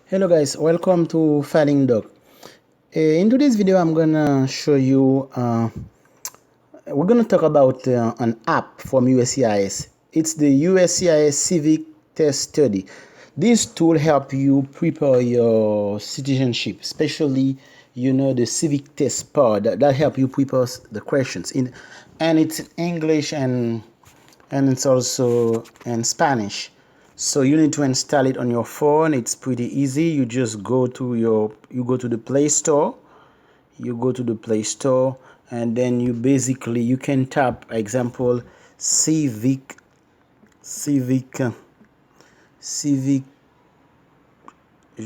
Hello guys, welcome to Fighting Dog. In today's video, I'm gonna show you. We're gonna talk about an app from USCIS. It's the USCIS Civic Test Study. This tool help you prepare your citizenship, especially the civic test part. That help you prepare the questions and it's in English and it's also in Spanish. So you need to install it on your phone. It's pretty easy. You just go to the Play Store. You go to the Play Store and then you can tap example civic civic you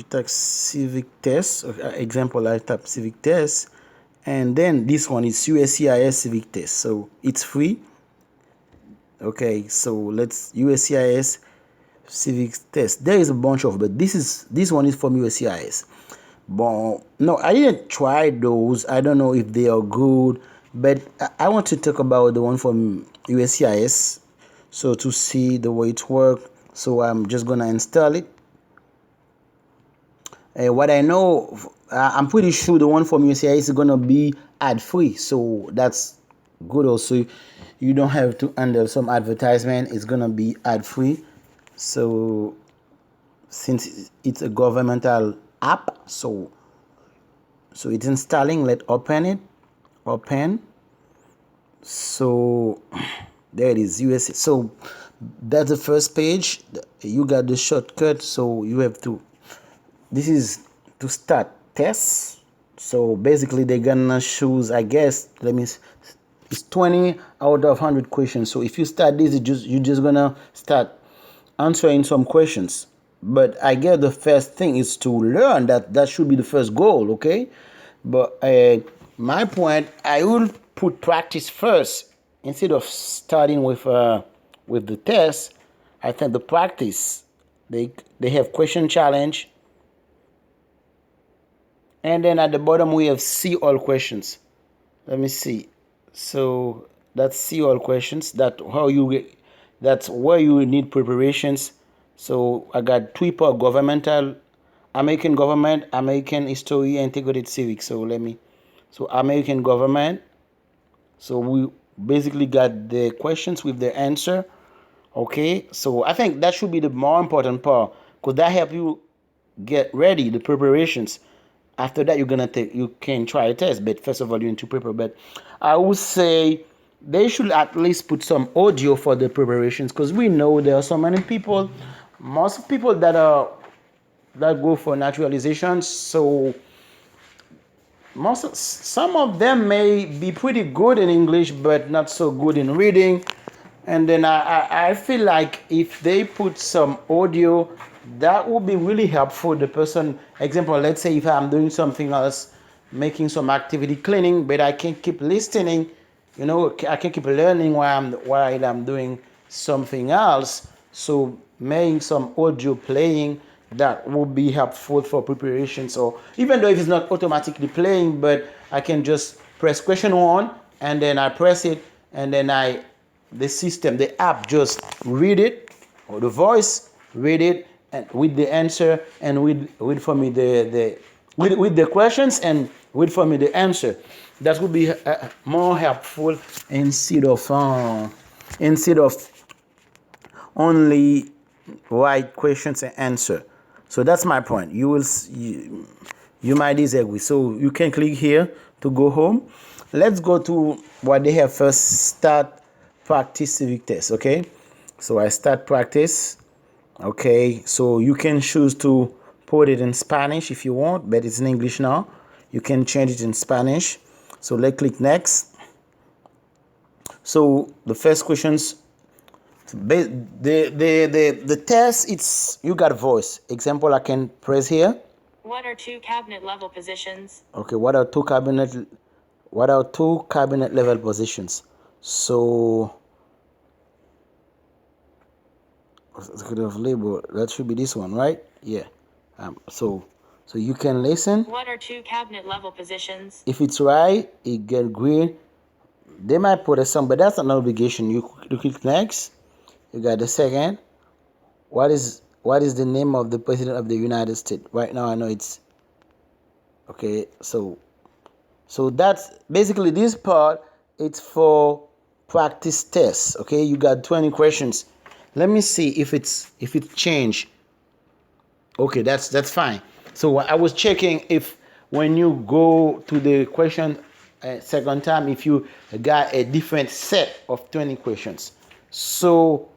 type civic test. Example, I tap civic test, and then this one is USCIS civic test. So it's free. Okay, so let's USCIS civic test. There is a bunch of, but this one is from USCIS. But no, I didn't try those. I don't know if they are good, but I want to talk about the one from USCIS. So to see the way it works, so I'm just gonna install it. What I know, I'm pretty sure the one from USCIS is gonna be ad free, so that's good. Also, you don't have to handle some advertisement. It's gonna be ad free. So since it's a governmental app, so it's installing. Let's open it. Open. So there it is, US. So that's the first page. You got the shortcut, so you have to, this is to start tests. So basically they're gonna choose, I guess, it's 20 out of 100 questions. So if you start this, you're just gonna start answering some questions. But I guess the first thing is to learn. That should be the first goal, okay? But my point, I will put practice first instead of starting with the test. I think the practice, they have question challenge, and then at the bottom we have see all questions. Let me see. So that's see all questions. That's where you need preparations. So I got three part: governmental, American government, American history, integrated civic. So American government. So we basically got the questions with the answer. Okay, so I think that should be the more important part, because that help you get ready, the preparations. After that, you can try a test, but first of all, you need to prepare. But I would say they should at least put some audio for the preparations, because we know there are so many people, most people that go for naturalization. So some of them may be pretty good in English, but not so good in reading. And then I feel like if they put some audio, that would be really helpful. The person, example, let's say if I'm doing something else, making some activity, cleaning, but I can keep listening, I can keep learning while I'm doing something else. So making some audio playing, that would be helpful for preparation. So even though if it's not automatically playing, but I can just press question 1, and then I press it, and then the app just read it, or the voice read it, and with the answer, and with for me with the questions, and with for me the answer. That would be more helpful instead of only write questions and answer. So that's my point. You might disagree. So you can click here to go home. Let's go to what they have first. Start practice civic test. Okay, so I start practice. Okay, so you can choose to put it in Spanish if you want, but it's in English now. You can change it in Spanish. So let's click next. So the first questions, the test, it's, you got voice. Example, I can press here. What are two cabinet level positions? Okay, what are two cabinet level positions? So executive label, that should be this one, right? Yeah. So you can listen. What are two cabinet level positions? If it's right, it get green. They might put a sum, but that's an obligation. You click next. You got the second. What is what is the name of the president of the United States? Right now I know it's okay. So that's basically this part. It's for practice tests. Okay, you got 20 questions. Let me see if it changed. Okay, that's fine. So I was checking if when you go to the question second time, if you got a different set of 20 questions. So,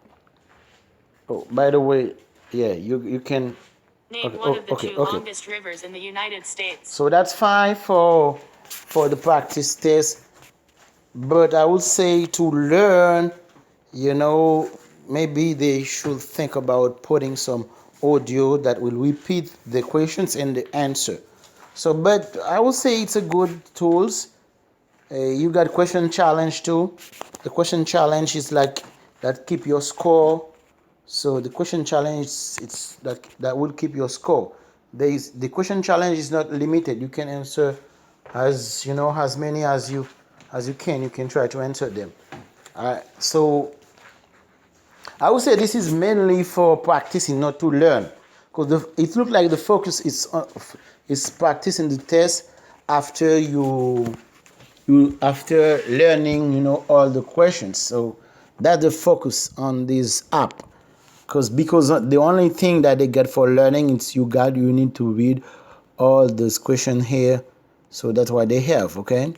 oh, by the way, yeah, you can. Name Okay, one of the two okay. longest rivers in the United States. So that's fine for the practice test. But I would say to learn, maybe they should think about putting some audio that will repeat the questions and the answer. So, but I would say it's a good tools. You got question challenge too. The question challenge is like that keep your score. So the question challenge it's that will keep your score. The question challenge is not limited. You can answer as many as you can. You can try to answer them. So I would say this is mainly for practicing, not to learn, because it looks like the focus is practicing the test after you after learning all the questions. So that's the focus on this app, because the only thing that they get for learning is you need to read all those questions here. So that's why they have. Okay,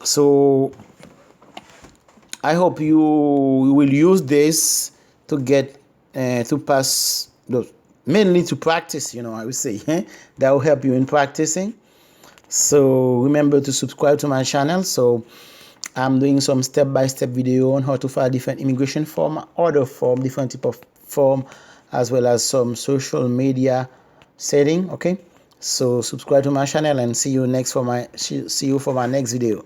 so I hope you will use this to get to pass those, mainly to practice. I would say that will help you in practicing. So remember to subscribe to my channel. So I'm doing some step-by-step video on how to file different immigration form, order form, different type of form, as well as some social media setting. Okay, so subscribe to my channel and see you for my next video.